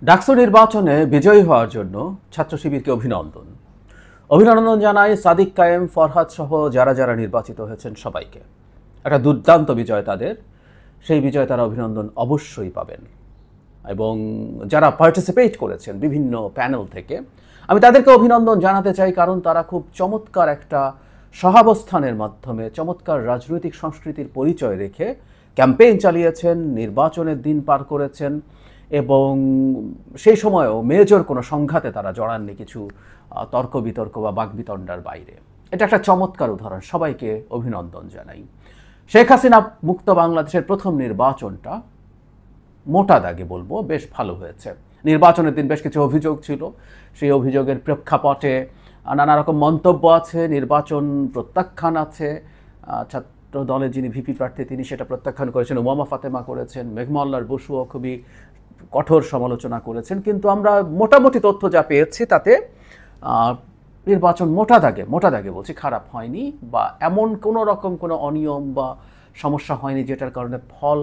ডাকসু নির্বাচনে বিজয়ী হওয়ার জন্য ছাত্র শিবিরকে অভিনন্দন। অভিনন্দন জানাই সাদিক কায়েম, ফরহাদ সহ যারা যারা নির্বাচিত হয়েছেন সবাইকে। একটা দুর্দান্ত বিজয় তাদের, সেই বিজয় তারা অভিনন্দন অবশ্যই পাবেন। এবং যারা পার্টিসিপেট করেছেন বিভিন্ন প্যানেল থেকে, আমি তাদেরকে অভিনন্দন জানাতে চাই, কারণ তারা খুব চমৎকার একটা সহাবস্থানের মাধ্যমে চমৎকার রাজনৈতিক সংস্কৃতির পরিচয় রেখে ক্যাম্পেইন চালিয়েছেন, নির্বাচনের দিন পার করেছেন এবং সেই সময়েও মেজর কোনো সংঘাতে তারা জড়াননি কিছু তর্ক বিতর্ক বা বাকবিতণ্ডার বাইরে। এটা একটা চমৎকার উদাহরণ, সবাইকে অভিনন্দন জানাই। শেখ হাসিনা মুক্ত বাংলাদেশের প্রথম নির্বাচনটা মোটা দাগে বলবো বেশ ভালো হয়েছে। নির্বাচনের দিন বেশ কিছু অভিযোগ ছিল, সেই অভিযোগের প্রেক্ষাপটে নানা রকম মন্তব্য আছে, নির্বাচন প্রত্যাখ্যান আছে। ছাত্র দলের যিনি ভিপি প্রার্থী তিনি সেটা প্রত্যাখ্যান করেছেন, উমামা ফাতেমা করেছেন, মেঘমল্লার বসুও খুবই কঠোর সমালোচনা করেছেন। কিন্তু আমরা মোটামুটি তথ্য যা পেয়েছি তাতে নির্বাচন মোটা দাগে বলছি খারাপ হয়নি, বা এমন কোনো রকম কোনো অনিয়ম বা সমস্যা হয়নি যেটার কারণে ফল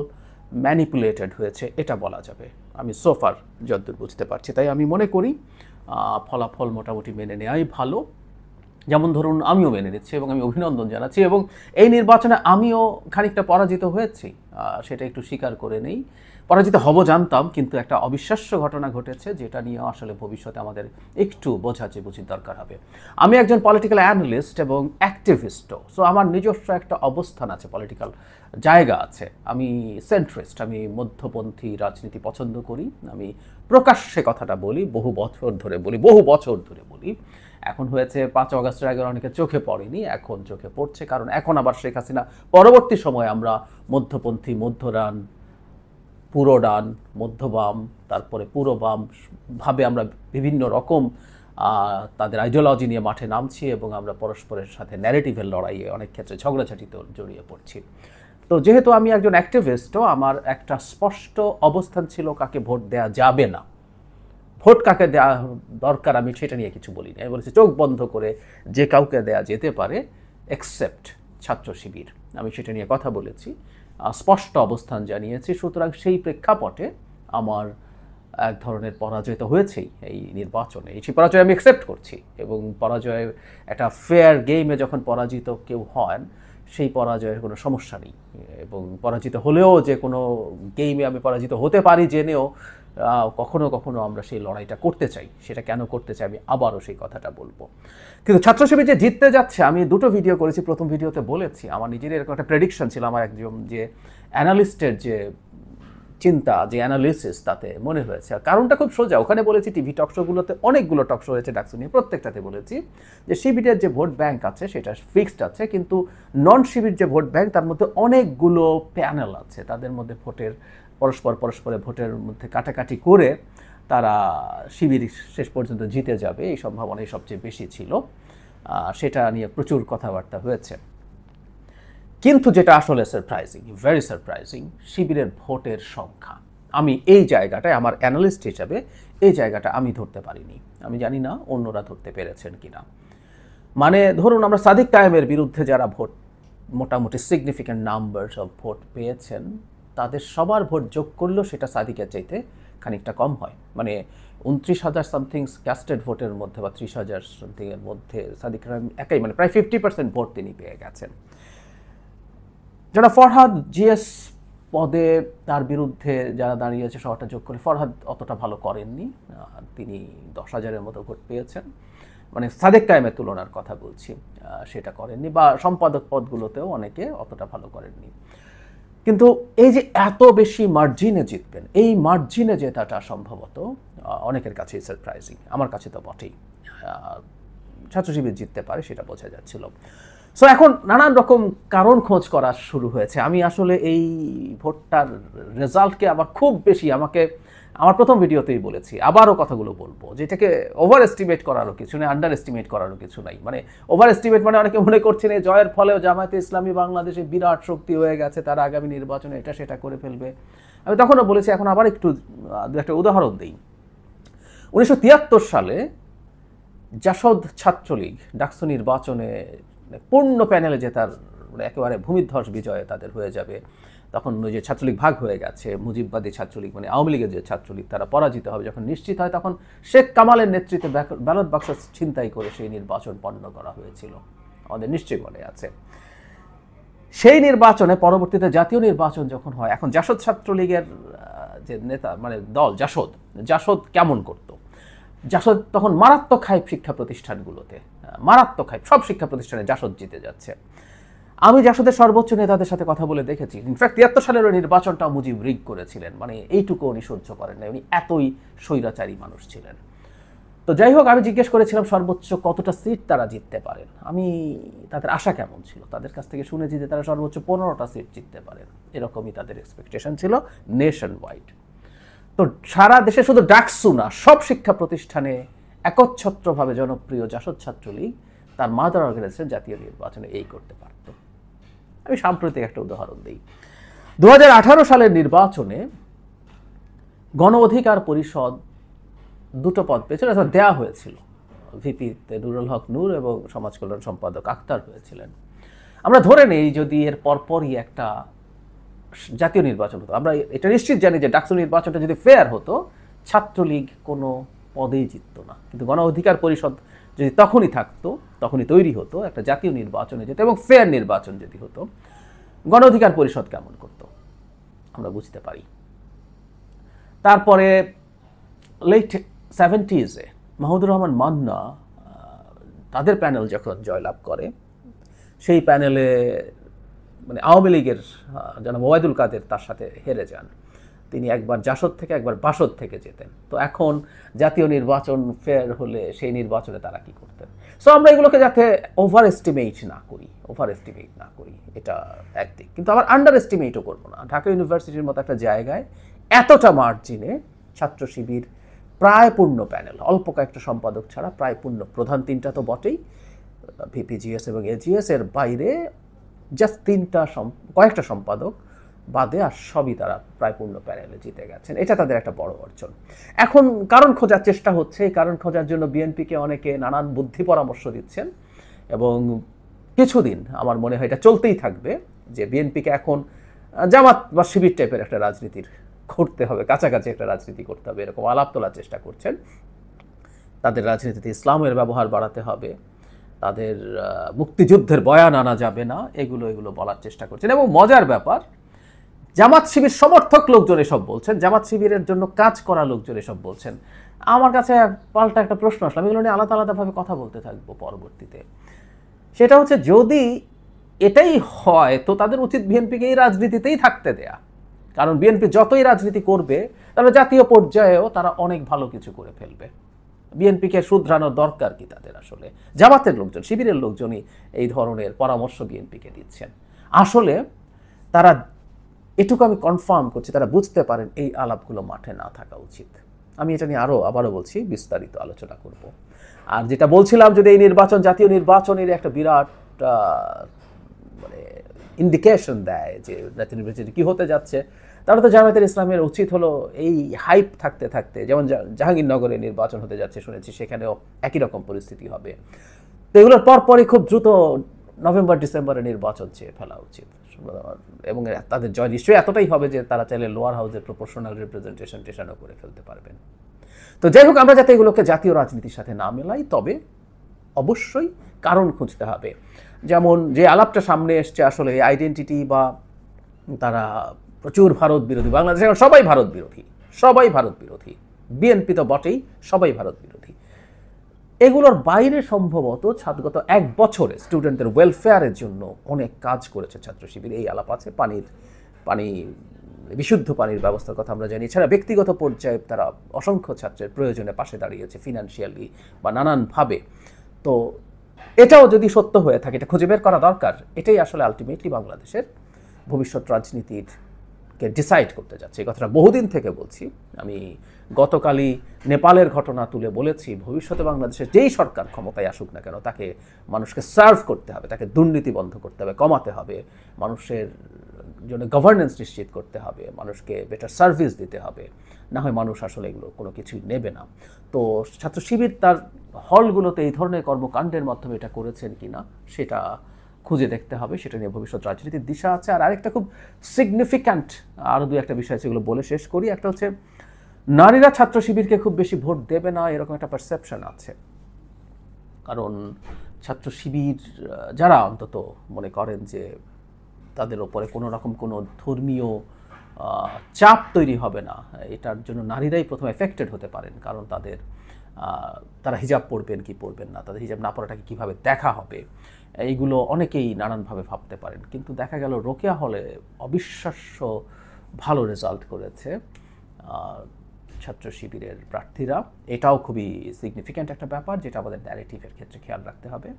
ম্যানিপুলেটেড হয়েছে এটা বলা যাবে। আমি সোফার যতদূর বুঝতে পারছি, তাই আমি মনে করি ফলাফল মোটামুটি মেনে নেওয়াই ভালো। যেমন ধরুন আমিও মেনে নিচ্ছি এবং আমি অভিনন্দন জানাচ্ছি, এবং এই নির্বাচনে আমিও খানিকটা পরাজিত হয়েছি, সেটা একটু স্বীকার করে নেই। পরাজিত হব জানতাম, কিন্তু একটা অবিশ্বাস্য ঘটনা ঘটেছে যেটা নিয়ে আসলে ভবিষ্যতে আমাদের একটু বুঝির দরকার হবে। আমি একজন পলিটিক্যাল অ্যানালিস্ট এবং অ্যাক্টিভিস্টও, সো আমার নিজস্ব একটা অবস্থান আছে, পলিটিক্যাল জায়গা আছে। আমি সেন্ট্রিস্ট, আমি মধ্যপন্থী রাজনীতি পছন্দ করি। আমি প্রকাশ্যে কথাটা বলি, বহু বছর ধরে বলি। এখন হয়েছে 5 অগাস্টের আগে অনেকে চোখে পড়েনি, এখন চোখে পড়ছে, কারণ এখন আবার শেখ হাসিনা পরবর্তী সময়ে আমরা মধ্যপন্থী, মধ্যরান, পুরো ডান, মধ্যবাম, তারপরে পুরো বাম ভাবে আমরা বিভিন্ন রকম তাদের আইডিওলজি নিয়ে মাঠে নামছি এবং আমরা পরস্পরের সাথে ন্যারেটিভের লড়াইয়ে অনেক ক্ষেত্রে ঝগড়াঝাটিতে জড়িয়ে পড়ছি। তো যেহেতু আমি একজন অ্যাক্টিভিস্টও, আমার একটা স্পষ্ট অবস্থান ছিল কাকে ভোট দেওয়া যাবে না, ভোট কাকে দেওয়া দরকার আমি সেটা নিয়ে কিছু বলি না। আমি বলেছি চোখ বন্ধ করে যে কাউকে দেয়া যেতে পারে এক্সেপ্ট ছাত্র শিবির, আমি সেটা নিয়ে কথা বলেছি, স্পষ্ট অবস্থান জানিয়েছি। সুতরাং সেই প্রেক্ষাপটে আমার এক ধরনের পরাজয় তো হয়েছেই এই নির্বাচনে, সেই পরাজয় আমি অ্যাকসেপ্ট করছি। এবং পরাজয় একটা ফেয়ার গেমে যখন পরাজিত কেউ হন, সেই পরাজয়ের কোনো সমস্যা নেই। এবং পরাজিত হলেও যে কোনো গেমে আমি পরাজিত হতে পারি জেনেও কখনো কখনো আমরা সেই লড়াইটা করতে চাই। সেটা কেন করতে চাই আমি আবারও সেই কথাটা বলবো। কিন্তু ছাত্র শিবির যে জিততে যাচ্ছে, আমি 2টো ভিডিও করেছি। প্রথম ভিডিওতে বলেছি আমার নিজের এরকম একটা প্রেডিকশন ছিল, আমার একজন যে অ্যানালিস্টের যে চিন্তা, যে অ্যানালিসিস, তাতে মনে হয়েছে। আর কারণটা খুব সোজা, ওখানে বলেছি টিভি টকশোগুলোতে অনেকগুলো টকশো হয়েছে ডাকসু নিয়ে, প্রত্যেকটাতে বলেছি যে শিবিরের যে ভোট ব্যাংক আছে সেটা ফিক্সড আছে, কিন্তু নন শিবির যে ভোট ব্যাংক তার মধ্যে অনেকগুলো প্যানেল আছে, তাদের মধ্যে ভোটের পরস্পরে ভোটের মধ্যে কাটাকাটি করে তারা শিবির শেষ পর্যন্ত জিতে যাবে, এই সম্ভাবনাই সবচেয়ে বেশি ছিল। সেটা নিয়ে প্রচুর কথাবার্তা হয়েছে। কিন্তু যেটা আসলে সারপ্রাইজিং, ভেরি সারপ্রাইজিং, শিবিরের ভোটের সংখ্যা। আমি এই জায়গাটায় আমার অ্যানালিস্ট হিসাবে এই জায়গাটা আমি ধরতে পারিনি। আমি জানি না অন্যরা ধরতে পেরেছেন কিনা। মানে ধরুন আমরা সাদিক কায়েমের বিরুদ্ধে যারা ভোট মোটামুটি সিগনিফিক্যান্ট নাম্বারস অফ ভোট পেয়েছেন, তাদের সবার ভোট যোগ করলেও সেটা সাদিকের চাইতে খানিকটা কম হয়। মানে 29,000 সামথিং ক্যাস্টেড ভোটের মধ্যে বা 30,000 সামথিংয়ের মধ্যে সাদিক কায়েম একাই, মানে প্রায় 50% ভোট তিনি পেয়ে গেছেন। যারা ফরহাদ জিএস পদে তার বিরুদ্ধে যারা দাঁড়িয়েছে সবারটা যোগ করে ফরহাদ অতটা ভালো করেননি, তিনি 10,000-এর মতো ভোট পেয়েছেন। মানে সাদেক কায়েমের তুলনার কথা বলছি, সেটা করেননি। বা সম্পাদক পদগুলোতেও অনেকে অতটা ভালো করেননি। কিন্তু এই যে এত বেশি মার্জিনে জিতবেন, এই মার্জিনে জেতাটা সম্ভবত অনেকের কাছেই সারপ্রাইজিং, আমার কাছে তো বটেই। ছাত্র শিবির জিততে পারে সেটা বোঝা যাচ্ছিল। সো এখন নানান রকম কারণ খোঁজ করা শুরু হয়েছে। আমি আসলে এই ভোটটার রেজাল্টকে আবার খুব বেশি, আমার প্রথম ভিডিওতেই বলেছি, আবারও কথাগুলো বলবো, যেটাকে ওভার এস্টিমেট করারও কিছু নেই, আন্ডার এস্টিমেট করারও কিছু নাই। মানে ওভার এস্টিমেট মানে অনেকে মনে করছেন এই জয়ের ফলেও জামায়াতে ইসলামী বাংলাদেশে বিরাট শক্তি হয়ে গেছে, তারা আগামী নির্বাচনে এটা সেটা করে ফেলবে। আমি তখনও বলেছি, এখন আবার একটু একটা উদাহরণ দিই। 1973 সালে জাসদ ছাত্রলীগ ডাকসু নির্বাচনে পূর্ণ প্যানেলে জেতার একেবারে ভূমিধ্বস বিজয়ে তাদের হয়ে যাবে, তখন ওই যে ছাত্রলীগ ভাগ হয়ে গেছে, মুজিববাদী ছাত্রলীগ মানে আওয়ামী লীগের যে ছাত্রলীগ তারা পরাজিত হবে যখন নিশ্চিত হয়, তখন শেখ কামালের নেতৃত্বে ব্যালট বাক্স ছিনতাই করে সেই নির্বাচন পণ্ড করা হয়েছিল, আমাদের নিশ্চয়ই মনে আছে। সেই নির্বাচনে পরবর্তীতে জাতীয় নির্বাচন যখন হয়, এখন জাসদ ছাত্রলীগের যে নেতা মানে দল জাসদ কেমন করতো, জাসদ তখন মারাত্মক হাইপ শিক্ষা প্রতিষ্ঠানগুলোতে, মারাত্মক হাইপ, সব শিক্ষা প্রতিষ্ঠানে জাসদ জিতে যাচ্ছে। আমি জাসদের সর্বোচ্চ নেতাদের সাথে কথা বলে দেখেছি, ইনফ্যাক্ট 73 সালের নির্বাচনটা মুজিব রিগ করেছিলেন, মানে এইটুকু উনি সহ্য করেন না, উনি এতই স্বৈরাচারী মানুষ ছিলেন। তো যাই হোক, আমি জিজ্ঞেস করেছিলাম সর্বোচ্চ কতটা সিট তারা জিততে পারেন, আমি তাদের আশা কেমন ছিল, তাদের কাছ থেকে শুনেছি যে তারা সর্বোচ্চ 15টা সিট জিততে পারেন, এরকমই তাদের এক্সপেকটেশন ছিল নেশন ওয়াইড। তো সারা দেশে শুধু ডাকসু না, সব শিক্ষা প্রতিষ্ঠানে একচ্ছত্রভাবে জনপ্রিয় জাসদ ছাত্রলীগ তার মাদার অর্গানাইজেশন জাতীয় নির্বাচনে এই করতে পারত। আমি সাম্প্রতিক একটা উদাহরণ দিই। 2018 সালের নির্বাচনে গণ অধিকার পরিষদ 2টো পদ পেয়েছিল, দেওয়া হয়েছিল, ভিপিতে নুরুল হক নূর এবং সমাজ কল্যাণ সম্পাদক আক্তার হয়েছিলেন। আমরা ধরে নেই যদি এর পরপরই একটা জাতীয় নির্বাচন হতো, আমরা এটা নিশ্চিত জানি যে ডাকসু নির্বাচনটা যদি ফেয়ার হতো, ছাত্রলীগ কোনো পদেই জিতত না। কিন্তু গণ অধিকার পরিষদ যদি তখনই থাকতো, তখনই তৈরি হতো একটা জাতীয় নির্বাচনে যেত এবং ফেয়ার নির্বাচন যদি হতো, গণ অধিকার পরিষদ কেমন করতো আমরা বুঝতে পারি। তারপরে লেট 70s মাহমুদুর রহমান মান্না তাদের প্যানেল যখন জয়লাভ করে, সেই প্যানেলে মানে আওয়ামী লীগের জনাব ওবায়দুল কাদের তার সাথে হেরে যান। তিনি একবার জাসদ থেকে একবার বাসদ থেকে যেতেন। তো এখন জাতীয় নির্বাচন ফেয়ার হলে সেই নির্বাচনে তারা কি করতেন? সো আমরা এগুলোকে যাতে ওভার এস্টিমেট না করি, এটা একদিক, কিন্তু আবার আন্ডার এস্টিমেটও করবো না। ঢাকা ইউনিভার্সিটির মতো একটা জায়গায় এতটা মার্জিনে ছাত্র শিবির প্রায় পূর্ণ প্যানেল, অল্প কয়েকটা সম্পাদক ছাড়া প্রায় পূর্ণ, প্রধান 3টা তো বটেই, ভিপিজিএস এবং এজিএস, এর বাইরে জাস্ট কয়েকটা সম্পাদক বাদে আর সবই তারা প্রায় পূর্ণ প্যানেলে জিতে গেছেন। এটা তাদের একটা বড় অর্জন। এখন কারণ খোঁজার চেষ্টা হচ্ছে, এই কারণ খোঁজার জন্য বিএনপিকে অনেকে নানান বুদ্ধি পরামর্শ দিচ্ছেন এবং কিছুদিন আমার মনে হয় এটা চলতেই থাকবে যে বিএনপিকে এখন জামাত বা শিবির টাইপের একটা রাজনীতির করতে হবে, কাছাকাছি একটা রাজনীতি করতে হবে, এরকম আলাপ তোলার চেষ্টা করছেন। তাদের রাজনীতিতে ইসলামের ব্যবহার বাড়াতে হবে, তাদের মুক্তিযুদ্ধের বয়ান আনা যাবে না, এগুলো বলার চেষ্টা করছেন। এবং মজার ব্যাপার, জামাত শিবির সমর্থক লোকজন এসব বলছেন, জামাত শিবিরের জন্য কাজ করা লোকজন এসব বলছেন। আমার কাছে পাল্টা একটা প্রশ্ন আসলে, আমি এগুলো নিয়ে আলাদাভাবে কথা বলতে থাকবো পরবর্তীতে। সেটা হচ্ছে, যদি এটাই হয় তো তাদের উচিত বিএনপিকে এই রাজনীতিতেই থাকতে দেয়া, কারণ বিএনপি যতই রাজনীতি করবে তাহলে জাতীয় পর্যায়েও তারা অনেক ভালো কিছু করে ফেলবে। বিএনপিকে শুধরানোর দরকার কি তাদের? আসলে জামাতের লোকজন, শিবিরের লোকজনই এই ধরনের পরামর্শ বিএনপিকে দিচ্ছেন। আসলে তারা, এটুকু আমি কনফার্ম করছি, তারা বুঝতে পারেন এই আলাপগুলো মাঠে না থাকা উচিত। আমি এটা নিয়ে আবারও বলছি, বিস্তারিত আলোচনা করব। আর যেটা বলছিলাম, যদি এই নির্বাচন জাতীয় নির্বাচনের একটা বিরাট মানে ইন্ডিকেশন দেয় যে জাতীয় নির্বাচন কী হতে যাচ্ছে, তাহলে তো জামায়াতের ইসলামের উচিত হলো এই হাইপ থাকতে থাকতে, যেমন জাহাঙ্গীরনগরে নির্বাচন হতে যাচ্ছে শুনেছি, সেখানেও একই রকম পরিস্থিতি হবে। তো এগুলোর পরপরই খুব দ্রুত নভেম্বর ডিসেম্বরে নির্বাচন চেয়ে ফেলা উচিত, এবং তাদের জয় নিশ্চয়ই এতটাই হবে যে তারা চাইলে লোয়ার হাউসের প্রপোর্শনাল রিপ্রেজেন্টেশনও করে ফেলতে পারবেন। তো যাই হোক, আমরা যাতে এগুলোকে জাতীয় রাজনীতির সাথে না মেলাই, তবে অবশ্যই কারণ খুঁজতে হবে। যেমন যে আলাপটা সামনে এসছে, আসলে আইডেন্টিটি বা তারা প্রচুর ভারত বিরোধী, বাংলাদেশে সবাই ভারত বিরোধী, বিএনপি তো বটেই, সবাই ভারত বিরোধী। এগুলোর বাইরে সম্ভবত গত 1 বছরে স্টুডেন্টদের ওয়েলফেয়ারের জন্য অনেক কাজ করেছে ছাত্র শিবির, এই আলাপ আছে। বিশুদ্ধ পানির ব্যবস্থার কথা আমরা জানি। এছাড়া ব্যক্তিগত পর্যায়ে তারা অসংখ্য ছাত্রের প্রয়োজনে পাশে দাঁড়িয়েছে, ফিনান্সিয়ালি বা নানানভাবে। তো এটাও যদি সত্য হয়ে থাকে, এটা খুঁজে বের করা দরকার। এটাই আসলে আলটিমেটলি বাংলাদেশের ভবিষ্যৎ রাজনীতিকে ডিসাইড করতে যাচ্ছে। এই কথাটা বহুদিন থেকে বলছি। আমি গতকালই নেপালের ঘটনা তুলে বলেছি, ভবিষ্যতে বাংলাদেশের যেই সরকার ক্ষমতায় আসুক না কেন, তাকে মানুষকে সার্ভ করতে হবে, তাকে দুর্নীতি বন্ধ করতে হবে, কমাতে হবে, মানুষের জন্য গভর্নেন্স নিশ্চিত করতে হবে, মানুষকে বেটার সার্ভিস দিতে হবে, না হয় মানুষ আসলে এগুলো কোনো কিছুই নেবে না। তো ছাত্র শিবির তার হলগুলোতে এই ধরনের কর্মকাণ্ডের মাধ্যমে এটা করেছেন কিনা সেটা খুঁজে দেখতে হবে, সেটা নিয়ে ভবিষ্যৎ রাজনীতির দিশা আছে। আর আরেকটা খুব সিগনিফিক্যান্ট আরও দু একটা বিষয় যেগুলো বলে শেষ করি। একটা হচ্ছে নারীরা ছাত্র শিবিরকে খুব বেশি ভোট দেবে না, এরকম একটা পারসেপশন আছে। কারণ ছাত্র শিবির যারা অন্তত মনে করেন যে তাদের ওপরে কোনো রকম কোনো ধর্মীয় চাপ তৈরি হবে না, এটার জন্য নারীরাই প্রথম এফেক্টেড হতে পারেন। কারণ তারা হিজাব পরবেন কি পরবেন না, তাদের হিজাব না পরাটাকে কীভাবে দেখা হবে, এইগুলো অনেকেই নানানভাবে ভাবতে পারেন। কিন্তু দেখা গেল রোকেয়া হলে অবিশ্বাস্য ভালো রেজাল্ট করেছে ছাত্র শিবিরের প্রার্থীরা। এটাও খুবই সিগনিফিক্যান্ট একটা ব্যাপার, যেটা আমাদের ন্যারেটিভের ক্ষেত্রে খেয়াল রাখতে হবে।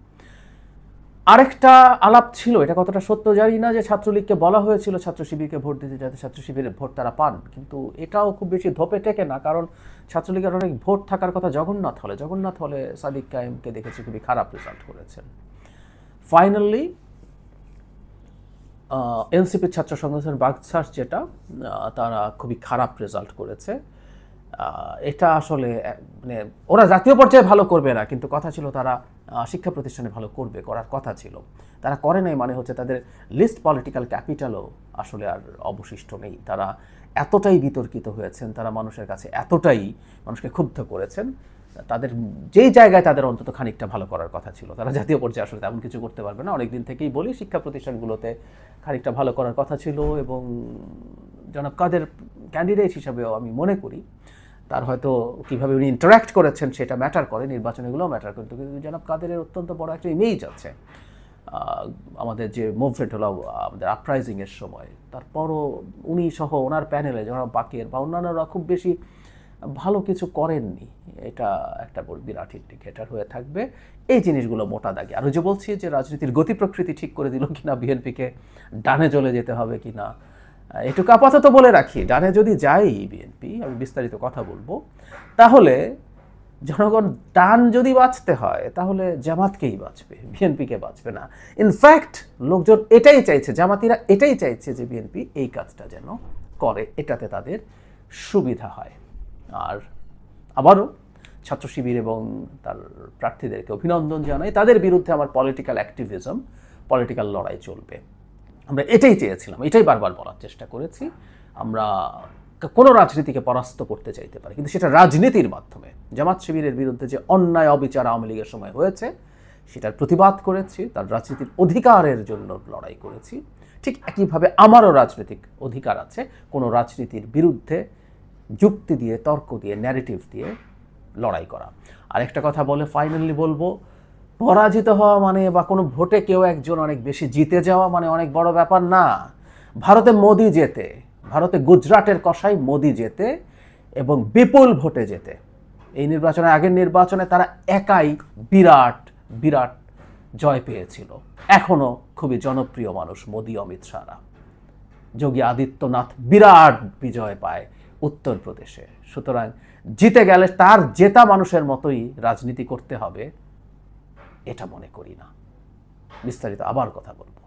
আরেকটা আলাপ ছিল, এটা কতটা সত্য জানি না, যে ছাত্রলীগকে বলা হয়েছিল ছাত্র শিবিরকে ভোট দিতে, যাতে ছাত্র শিবিরের ভোট তারা পান। কিন্তু এটাও খুব বেশি ধোপে টেকে না, কারণ ছাত্রলীগের অনেক ভোট থাকার কথা জগন্নাথ হলে সাদিক কায়েমকে দেখেছি খুবই খারাপ রেজাল্ট করেছেন। ফাইনালি এনসিপির ছাত্র সংগঠন বাগসাস যেটা, তারা খুবই খারাপ রেজাল্ট করেছে। এটা আসলে মানে ওরা জাতীয় পর্যায়ে ভালো করবে না, কিন্তু কথা ছিল তারা শিক্ষা প্রতিষ্ঠানে ভালো করার কথা ছিল। তারা করে নাই, মানে হচ্ছে তাদের লিস্ট পলিটিক্যাল ক্যাপিটালও আসলে আর অবশিষ্ট নেই। তারা এতটাই বিতর্কিত হয়েছেন, তারা মানুষের কাছে এতটাই মানুষকে ক্ষুব্ধ করেছেন, তাদের যেই জায়গায় তাদের অন্তত খানিকটা ভালো করার কথা ছিল, তারা জাতীয় পর্যায়ে আসলে তেমন কিছু করতে পারবে না। অনেকদিন থেকেই বলি শিক্ষা প্রতিষ্ঠানগুলোতে খানিকটা ভালো করার কথা ছিল, এবং জনাব কাদের ক্যান্ডিডেট হিসাবেও আমি মনে করি তার হয়তো কীভাবে উনি ইন্টারাক্ট করেছেন সেটা ম্যাটার করে, নির্বাচনগুলোও ম্যাটার করে। কিন্তু জনাব কাদেরের অত্যন্ত বড় একটা ইমেজ আছে আমাদের যে মুভমেন্ট হলো আমাদের আপরাইজিংয়ের সময়। তারপরও উনি সহ ওনার প্যানেলে জনাব বাকের বা অন্যান্যরা খুব বেশি ভালো কিছু করেননি। এটা একটা বিরাট ইন্ডিকেটর হয়ে থাকবে। এই জিনিসগুলো মোটা দাগে। আর যে বলছি যে রাজনীতির গতি প্রকৃতি ঠিক করে দিল কিনা, বিএনপিকে ডানে চলে যেতে হবে কিনা, এটুকু আপাতত বলে রাখি। ডানে যদি যাই বিএনপি, আমি বিস্তারিত কথা বলবো, তাহলে জনগণ ডান যদি বাঁচতে হয় তাহলে জামাতকেই বাঁচবে, বিএনপিকে বাঁচবে না। ইনফ্যাক্ট লোকজন এটাই চাইছে, জামাতিরা এটাই চাইছে যে বিএনপি এই কাজটা যেন করে, এটাতে তাদের সুবিধা হয়। আর আবারও ছাত্র শিবির এবং তার প্রার্থীদেরকে অভিনন্দন জানাই। তাদের বিরুদ্ধে আমার পলিটিক্যাল অ্যাক্টিভিজম, পলিটিক্যাল লড়াই চলবে। আমরা এটাই চেয়েছিলাম, এটাই বারবার বলার চেষ্টা করেছি। আমরা কোনো রাজনীতিকে পরাস্ত করতে চাইতে পারি, কিন্তু সেটা রাজনীতির মাধ্যমে। জামাত শিবিরের বিরুদ্ধে যে অন্যায় অবিচার আওয়ামী লীগের সময় হয়েছে সেটার প্রতিবাদ করেছি, তার রাজনীতির অধিকারের জন্য লড়াই করেছি। ঠিক একইভাবে আমারও রাজনৈতিক অধিকার আছে কোনো রাজনীতির বিরুদ্ধে যুক্তি দিয়ে, তর্ক দিয়ে, ন্যারেটিভ দিয়ে লড়াই করা। আরেকটা কথা বলে ফাইনালি বলবো, পরাজিত হওয়া মানে বা কোনো ভোটে কেউ একজন অনেক বেশি জিতে যাওয়া মানে অনেক বড় ব্যাপার না। ভারতে মোদি জেতে, ভারতে গুজরাটের কসাই মোদি জেতে এবং বিপুল ভোটে জেতে। এই নির্বাচনে, আগের নির্বাচনে তারা একাই বিরাট বিরাট জয় পেয়েছিল। এখনও খুবই জনপ্রিয় মানুষ মোদি, অমিত শাহরা। যোগী আদিত্যনাথ বিরাট বিজয় পায় উত্তরপ্রদেশে। সুতরাং জিতে গেলে তার জেতা মানুষের মতোই রাজনীতি করতে হবে, এটা মনে করি না। বিস্তারিত আবার কথা বলব।